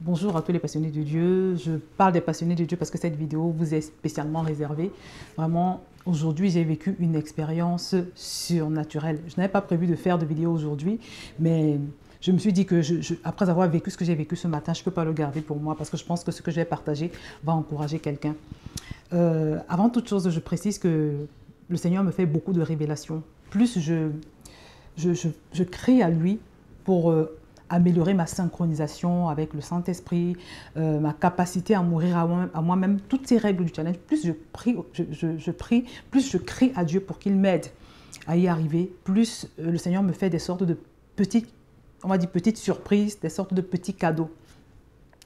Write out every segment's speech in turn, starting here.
Bonjour à tous les passionnés de Dieu. Je parle des passionnés de Dieu parce que cette vidéo vous est spécialement réservée. Vraiment, aujourd'hui, j'ai vécu une expérience surnaturelle. Je n'avais pas prévu de faire de vidéo aujourd'hui, mais je me suis dit que après avoir vécu ce que j'ai vécu ce matin, je ne peux pas le garder pour moi parce que je pense que ce que je vais partager va encourager quelqu'un. Avant toute chose, je précise que le Seigneur me fait beaucoup de révélations. Plus je crie à lui pour améliorer ma synchronisation avec le Saint-Esprit, ma capacité à mourir à moi-même, toutes ces règles du challenge. Plus je prie, plus je crie à Dieu pour qu'il m'aide à y arriver, plus le Seigneur me fait des sortes de petites, on va dire petites surprises, des sortes de petits cadeaux.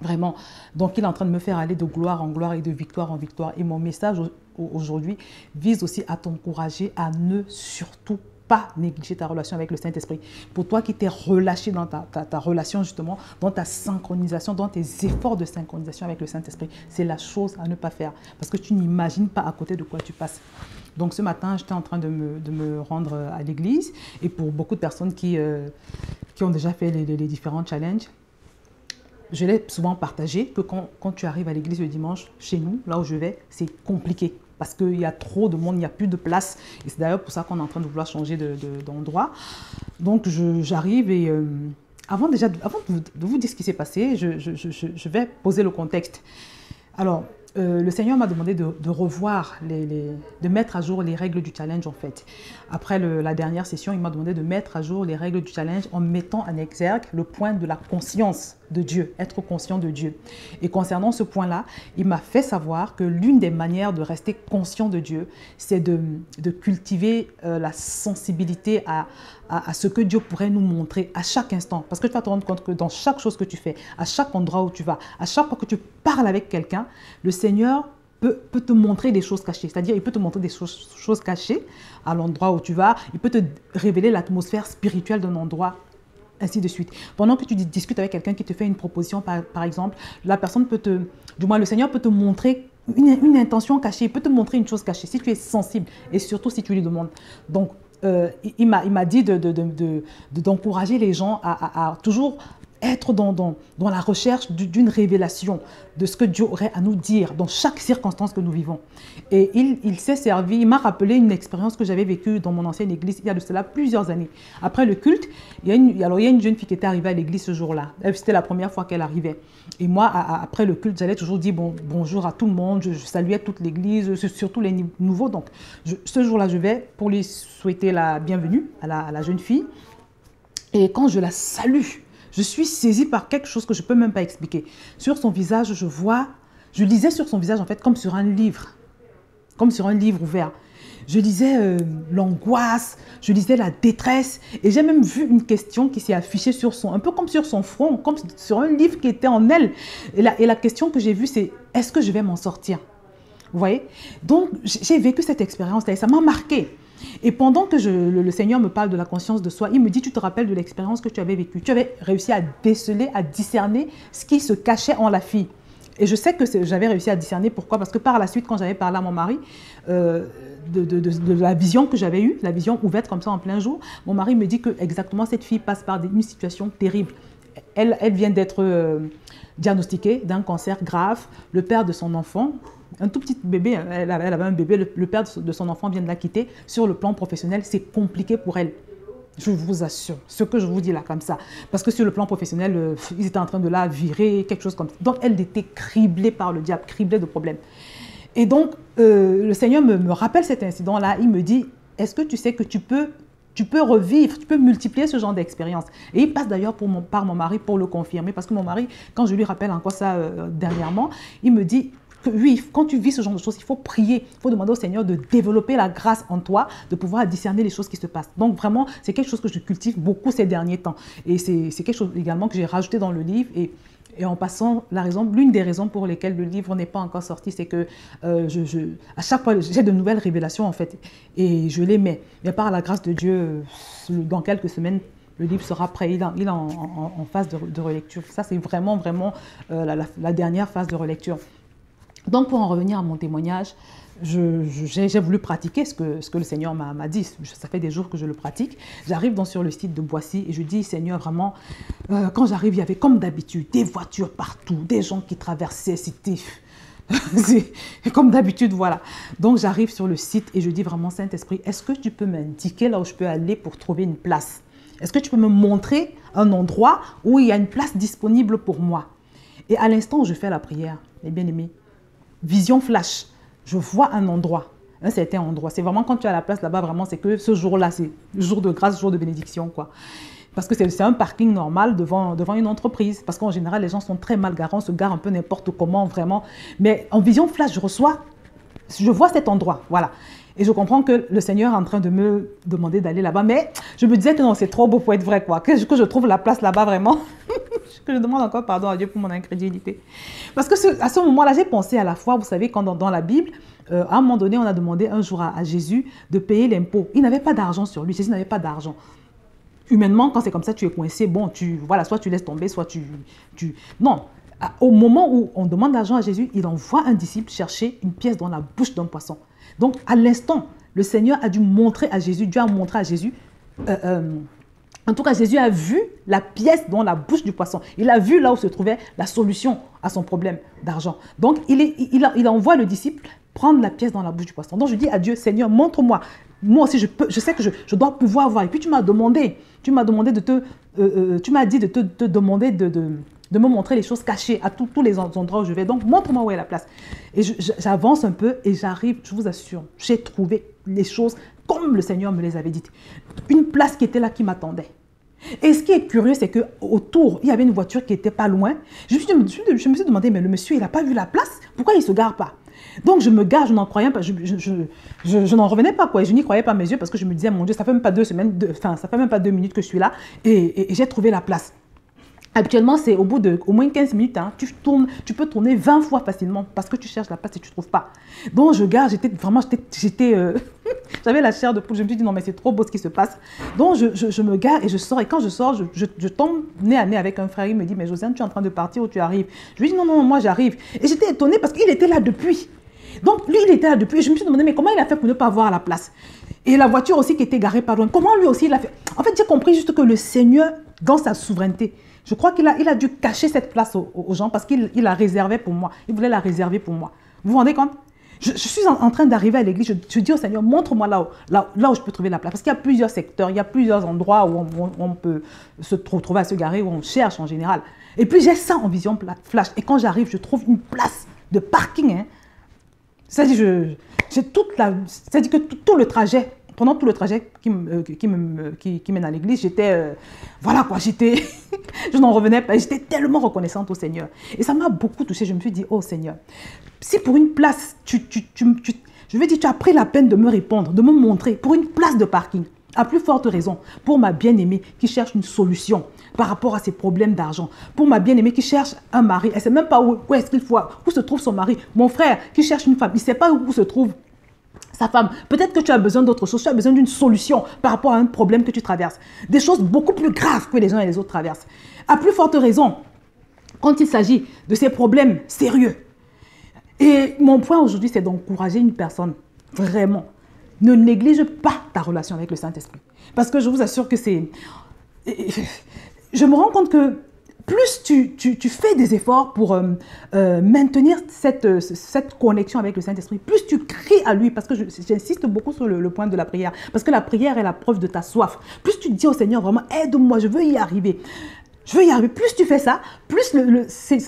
Vraiment. Donc, il est en train de me faire aller de gloire en gloire et de victoire en victoire. Et mon message aujourd'hui vise aussi à t'encourager à ne surtout pas négliger ta relation avec le Saint-Esprit. Pour toi qui t'es relâché dans ta relation justement, dans ta synchronisation, dans tes efforts de synchronisation avec le Saint-Esprit, c'est la chose à ne pas faire. Parce que tu n'imagines pas à côté de quoi tu passes. Donc ce matin, j'étais en train de me rendre à l'église. Et pour beaucoup de personnes qui ont déjà fait les différents challenges, je l'ai souvent partagé que quand tu arrives à l'église le dimanche, chez nous, là où je vais, c'est compliqué. Parce qu'il y a trop de monde, il n'y a plus de place. Et c'est d'ailleurs pour ça qu'on est en train de vouloir changer d'endroit. Donc j'arrive et avant de vous dire ce qui s'est passé, je vais poser le contexte. Alors, le Seigneur m'a demandé de revoir, de mettre à jour les règles du challenge en fait. Après la dernière session, il m'a demandé de mettre à jour les règles du challenge en mettant en exergue le point de la conscience de Dieu, être conscient de Dieu. Et concernant ce point-là, il m'a fait savoir que l'une des manières de rester conscient de Dieu, c'est de cultiver la sensibilité à ce que Dieu pourrait nous montrer à chaque instant. Parce que tu vas te rendre compte que dans chaque chose que tu fais, à chaque endroit où tu vas, à chaque fois que tu parles avec quelqu'un, le Seigneur peut te montrer des choses cachées. C'est-à-dire, il peut te montrer des choses cachées à l'endroit où tu vas. Il peut te révéler l'atmosphère spirituelle d'un endroit, ainsi de suite. Pendant que tu discutes avec quelqu'un qui te fait une proposition, par exemple, la personne peut du moins le Seigneur peut te montrer une intention cachée, il peut te montrer une chose cachée, si tu es sensible et surtout si tu lui demandes. Donc, il m'a dit d'encourager les gens à toujours être dans la recherche d'une révélation de ce que Dieu aurait à nous dire dans chaque circonstance que nous vivons. Et il s'est servi, il m'a rappelé une expérience que j'avais vécue dans mon ancienne église il y a de cela plusieurs années. Après le culte, il y a une jeune fille qui était arrivée à l'église ce jour-là. C'était la première fois qu'elle arrivait. Et moi, après le culte, j'allais toujours dire bonjour à tout le monde, je saluais toute l'église, surtout les nouveaux. Donc, ce jour-là, je vais pour lui souhaiter la bienvenue à la jeune fille. Et quand je la salue, je suis saisie par quelque chose que je ne peux même pas expliquer. Sur son visage, je lisais sur son visage en fait comme sur un livre ouvert. Je lisais l'angoisse, je lisais la détresse et j'ai même vu une question qui s'est affichée un peu comme sur son front, comme sur un livre qui était en elle. Et la question que j'ai vue c'est, est-ce que je vais m'en sortir? Vous voyez? Donc j'ai vécu cette expérience-là et ça m'a marquée. Et pendant que le Seigneur me parle de la conscience de soi, il me dit, tu te rappelles de l'expérience que tu avais vécue. Tu avais réussi à déceler, à discerner ce qui se cachait en la fille. Et je sais que j'avais réussi à discerner. Pourquoi? Parce que par la suite, quand j'avais parlé à mon mari de la vision que j'avais eue, la vision ouverte comme ça en plein jour, mon mari me dit que exactement cette fille passe par une situation terrible. Elle vient d'être diagnostiquée d'un cancer grave. Le père de son enfant, un tout petit bébé, elle avait un bébé, le père de son enfant vient de la quitter. Sur le plan professionnel, c'est compliqué pour elle. Je vous assure, ce que je vous dis là comme ça. Parce que sur le plan professionnel, ils étaient en train de la virer, quelque chose comme ça. Donc elle était criblée par le diable, criblée de problèmes. Et donc, le Seigneur me rappelle cet incident-là. Il me dit, est-ce que tu sais que tu peux revivre, tu peux multiplier ce genre d'expérience. Et il passe d'ailleurs par mon mari pour le confirmer. Parce que mon mari, quand je lui rappelle encore ça dernièrement, il me dit que oui, quand tu vis ce genre de choses, il faut prier. Il faut demander au Seigneur de développer la grâce en toi, de pouvoir discerner les choses qui se passent. Donc vraiment, c'est quelque chose que je cultive beaucoup ces derniers temps. Et c'est quelque chose également que j'ai rajouté dans le livre. Et en passant, l'une des raisons pour lesquelles le livre n'est pas encore sorti, c'est que à chaque fois, j'ai de nouvelles révélations en fait. Et je les mets. Mais par la grâce de Dieu, dans quelques semaines, le livre sera prêt. Il est en phase de relecture. Ça, c'est vraiment la dernière phase de relecture. Donc, pour en revenir à mon témoignage, j'ai voulu pratiquer ce que le Seigneur m'a dit. Ça fait des jours que je le pratique. J'arrive donc sur le site de Boissy et je dis, Seigneur, vraiment, quand j'arrive, il y avait comme d'habitude des voitures partout, des gens qui traversaient, c'était... comme d'habitude, voilà. Donc, j'arrive sur le site et je dis vraiment, Saint-Esprit, est-ce que tu peux m'indiquer là où je peux aller pour trouver une place? Est-ce que tu peux me montrer un endroit où il y a une place disponible pour moi? Et à l'instant où je fais la prière, mes bien-aimés, vision flash, je vois un endroit, un certain endroit. C'est vraiment quand tu as la place là-bas, vraiment, c'est que ce jour-là, c'est le jour de grâce, jour de bénédiction, quoi. Parce que c'est un parking normal devant une entreprise. Parce qu'en général, les gens sont très mal garés, on se gare un peu n'importe comment, vraiment. Mais en vision flash, je vois cet endroit, voilà. Et je comprends que le Seigneur est en train de me demander d'aller là-bas. Mais je me disais que non, c'est trop beau pour être vrai, quoi. Que je trouve la place là-bas, vraiment. Que je demande encore pardon à Dieu pour mon incrédulité. Parce que à ce moment-là, j'ai pensé à la fois, vous savez, quand dans la Bible, à un moment donné, on a demandé un jour à Jésus de payer l'impôt. Il n'avait pas d'argent sur lui. Jésus n'avait pas d'argent. Humainement, quand c'est comme ça, tu es coincé. Bon, voilà, soit tu laisses tomber, soit tu... Non. Au moment où on demande l'argent à Jésus, il envoie un disciple chercher une pièce dans la bouche d'un poisson. Donc, à l'instant, le Seigneur a dû montrer à Jésus, Dieu a montré à Jésus, en tout cas, Jésus a vu la pièce dans la bouche du poisson. Il a vu là où se trouvait la solution à son problème d'argent. Donc, il envoie le disciple prendre la pièce dans la bouche du poisson. Donc, je dis à Dieu, Seigneur, montre-moi. Moi aussi, je sais que je dois pouvoir voir. Et puis, tu m'as demandé de tu m'as dit de te demander de me montrer les choses cachées à tous les endroits où je vais. Donc, montre-moi où est la place. Et j'avance un peu et j'arrive, je vous assure, j'ai trouvé les choses comme le Seigneur me les avait dites. Une place qui était là, qui m'attendait. Et ce qui est curieux, c'est qu'autour, il y avait une voiture qui n'était pas loin. Je me suis demandé, mais le monsieur, il n'a pas vu la place? Pourquoi il ne se gare pas? Donc, je me gare, je n'en croyais pas, je n'en revenais pas, quoi. Je n'y croyais pas mes yeux parce que je me disais, mon Dieu, ça fait même pas 2 semaines, ça fait même pas 2 minutes que je suis là et j'ai trouvé la place. Habituellement, c'est au bout de au moins 15 minutes, hein, tu peux tourner 20 fois facilement parce que tu cherches la place et tu ne trouves pas. Donc, je garde, j'avais la chair de poule. Je me suis dit, non, mais c'est trop beau ce qui se passe. Donc, je me gare et je sors. Et quand je sors, je tombe nez à nez avec un frère. Il me dit, mais Josiane, tu es en train de partir ou tu arrives? Je lui dis, non, non, moi, j'arrive. Et j'étais étonnée parce qu'il était là depuis. Donc, lui, il était là depuis. Et je me suis demandé, mais comment il a fait pour ne pas avoir la place? Et la voiture aussi qui était garée pas loin. Comment lui aussi il a fait? En fait, j'ai compris juste que le Seigneur, dans sa souveraineté, je crois qu'il a dû cacher cette place aux gens parce qu'il la réservait pour moi. Il voulait la réserver pour moi. Vous vous rendez compte? Je suis en train d'arriver à l'église. Je dis au Seigneur, montre-moi là où je peux trouver la place. Parce qu'il y a plusieurs secteurs, il y a plusieurs endroits où on peut se trouver à se garer, où on cherche en général. Et puis j'ai ça en vision flash. Et quand j'arrive, je trouve une place de parking. Hein. C'est-à-dire que tout le trajet, pendant tout le trajet qui mène à l'église, j'étais, voilà quoi, je n'en revenais pas, j'étais tellement reconnaissante au Seigneur. Et ça m'a beaucoup touchée, je me suis dit, oh Seigneur, si pour une place, je veux dire, tu as pris la peine de me répondre, de me montrer, pour une place de parking, à plus forte raison, pour ma bien-aimée qui cherche une solution par rapport à ses problèmes d'argent, pour ma bien-aimée qui cherche un mari, elle ne sait même pas où se trouve son mari, mon frère qui cherche une femme, il ne sait pas où se trouve sa femme. Peut-être que tu as besoin d'autre chose, tu as besoin d'une solution par rapport à un problème que tu traverses. Des choses beaucoup plus graves que les uns et les autres traversent. À plus forte raison, quand il s'agit de ces problèmes sérieux. Et mon point aujourd'hui, c'est d'encourager une personne, vraiment. Ne néglige pas ta relation avec le Saint-Esprit. Parce que je vous assure que c'est... Je me rends compte que plus tu fais des efforts pour maintenir cette connexion avec le Saint-Esprit, plus tu cries à lui, parce que j'insiste beaucoup sur le point de la prière, parce que la prière est la preuve de ta soif. Plus tu dis au Seigneur, vraiment, aide-moi, je veux y arriver. Je veux y arriver. Plus tu fais ça, plus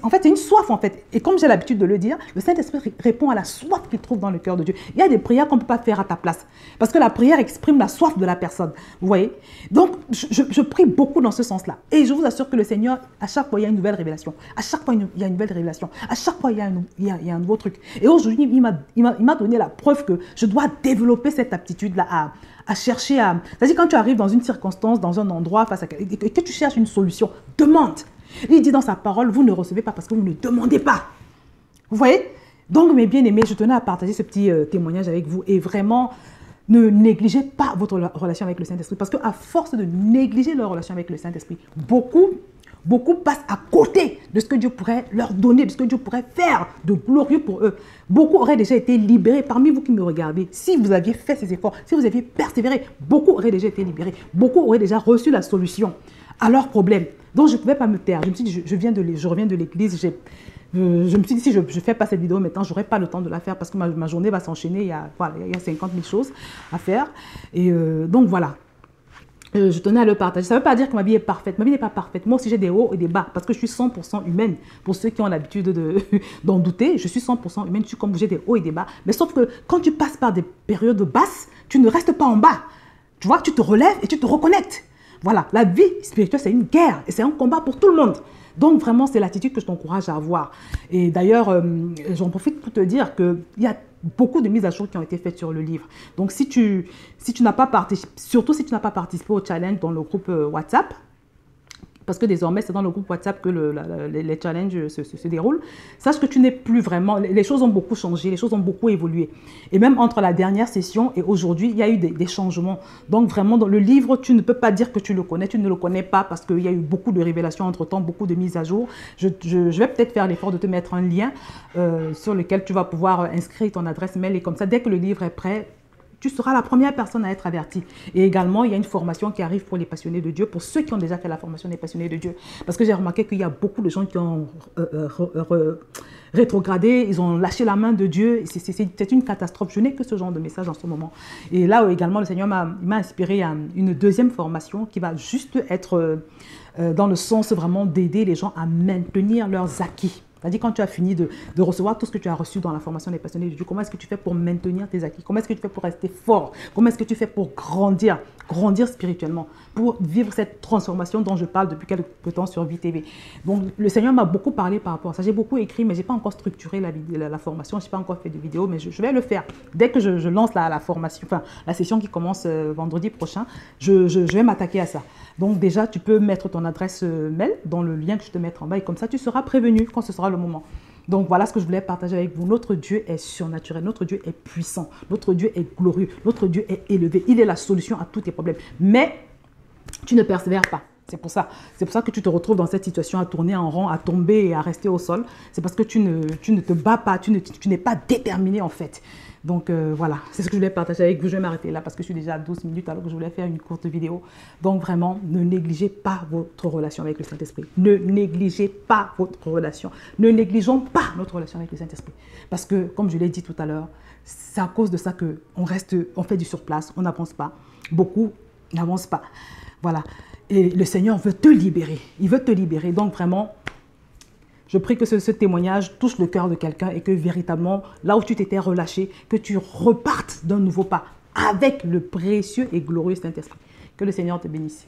en fait, c'est une soif en fait. Et comme j'ai l'habitude de le dire, le Saint-Esprit répond à la soif qu'il trouve dans le cœur de Dieu. Il y a des prières qu'on ne peut pas faire à ta place. Parce que la prière exprime la soif de la personne. Vous voyez? Donc, je prie beaucoup dans ce sens-là. Et je vous assure que le Seigneur, à chaque fois, il y a une nouvelle révélation. À chaque fois, il y a une nouvelle révélation. À chaque fois, il y a un nouveau truc. Et aujourd'hui, il m'a donné la preuve que je dois développer cette aptitude-là à chercher à... C'est-à-dire quand tu arrives dans une circonstance, dans un endroit, et que tu cherches une solution, demande. Il dit dans sa parole, vous ne recevez pas parce que vous ne demandez pas. Vous voyez? Donc, mes bien-aimés, je tenais à partager ce petit témoignage avec vous. Et vraiment, ne négligez pas votre relation avec le Saint-Esprit. Parce qu'à force de négliger leur relation avec le Saint-Esprit, beaucoup Beaucoup passent à côté de ce que Dieu pourrait leur donner, de ce que Dieu pourrait faire de glorieux pour eux. Beaucoup auraient déjà été libérés. Parmi vous qui me regardez, si vous aviez fait ces efforts, si vous aviez persévéré, beaucoup auraient déjà été libérés. Beaucoup auraient déjà reçu la solution à leurs problèmes. Donc, je ne pouvais pas me taire. Je me suis dit, je reviens de l'église. Je me suis dit, si je ne fais pas cette vidéo maintenant, je n'aurai pas le temps de la faire parce que ma journée va s'enchaîner. Il y a 50 000 choses à faire. Et donc, voilà. Je tenais à le partager. Ça ne veut pas dire que ma vie est parfaite. Ma vie n'est pas parfaite. Moi aussi, j'ai des hauts et des bas parce que je suis 100% humaine. Pour ceux qui ont l'habitude d'en douter, je suis 100% humaine. Je suis comme vous, j'ai des hauts et des bas. Mais sauf que quand tu passes par des périodes basses, tu ne restes pas en bas. Tu vois, tu te relèves et tu te reconnectes. Voilà, la vie spirituelle, c'est une guerre et c'est un combat pour tout le monde. Donc, vraiment, c'est l'attitude que je t'encourage à avoir. Et d'ailleurs, j'en profite pour te dire qu'il y a beaucoup de mises à jour qui ont été faites sur le livre. Donc, si tu n'as pas participé, surtout si tu n'as pas participé au challenge dans le groupe WhatsApp, parce que désormais, c'est dans le groupe WhatsApp que les challenges se déroulent. Sache que tu n'es plus vraiment... Les choses ont beaucoup changé, les choses ont beaucoup évolué. Et même entre la dernière session et aujourd'hui, il y a eu des changements. Donc vraiment, dans le livre, tu ne peux pas dire que tu le connais, tu ne le connais pas parce qu'il y a eu beaucoup de révélations entre-temps, beaucoup de mises à jour. Je vais peut-être faire l'effort de te mettre un lien sur lequel tu vas pouvoir inscrire ton adresse mail. Et comme ça, dès que le livre est prêt, tu seras la première personne à être avertie. Et également, il y a une formation qui arrive pour les passionnés de Dieu, pour ceux qui ont déjà fait la formation des passionnés de Dieu. Parce que j'ai remarqué qu'il y a beaucoup de gens qui ont rétrogradé, ils ont lâché la main de Dieu. C'est une catastrophe. Je n'ai que ce genre de message en ce moment. Et là également, le Seigneur m'a inspiré à une deuxième formation qui va juste être dans le sens vraiment d'aider les gens à maintenir leurs acquis. C'est-à-dire quand tu as fini de recevoir tout ce que tu as reçu dans la formation des passionnés de Dieu, comment est-ce que tu fais pour maintenir tes acquis? Comment est-ce que tu fais pour rester fort? Comment est-ce que tu fais pour grandir spirituellement, pour vivre cette transformation dont je parle depuis quelques temps sur VTV. Donc, le Seigneur m'a beaucoup parlé par rapport à ça. J'ai beaucoup écrit, mais je n'ai pas encore structuré la formation. Je n'ai pas encore fait de vidéo, mais je vais le faire. Dès que je lance la formation, enfin, la session qui commence vendredi prochain, je vais m'attaquer à ça. Donc, déjà, tu peux mettre ton adresse mail dans le lien que je te mettrai en bas et comme ça, tu seras prévenu quand ce sera le moment. Donc voilà ce que je voulais partager avec vous. Notre Dieu est surnaturel, notre Dieu est puissant, notre Dieu est glorieux, notre Dieu est élevé. Il est la solution à tous tes problèmes. Mais tu ne persévères pas. C'est pour ça que tu te retrouves dans cette situation à tourner en rond, à tomber et à rester au sol. C'est parce que tu ne te bats pas, tu n'es pas déterminé en fait. Donc voilà, c'est ce que je voulais partager avec vous. Je vais m'arrêter là parce que je suis déjà à 12 minutes alors que je voulais faire une courte vidéo. Donc vraiment, ne négligez pas votre relation avec le Saint-Esprit. Ne négligez pas votre relation. Ne négligeons pas notre relation avec le Saint-Esprit. Parce que, comme je l'ai dit tout à l'heure, c'est à cause de ça qu'on fait du surplace, on n'avance pas. Beaucoup n'avancent pas. Voilà. Et le Seigneur veut te libérer. Il veut te libérer. Donc vraiment, je prie que ce témoignage touche le cœur de quelqu'un et que véritablement, là où tu t'étais relâché, que tu repartes d'un nouveau pas avec le précieux et glorieux Saint-Esprit. Que le Seigneur te bénisse.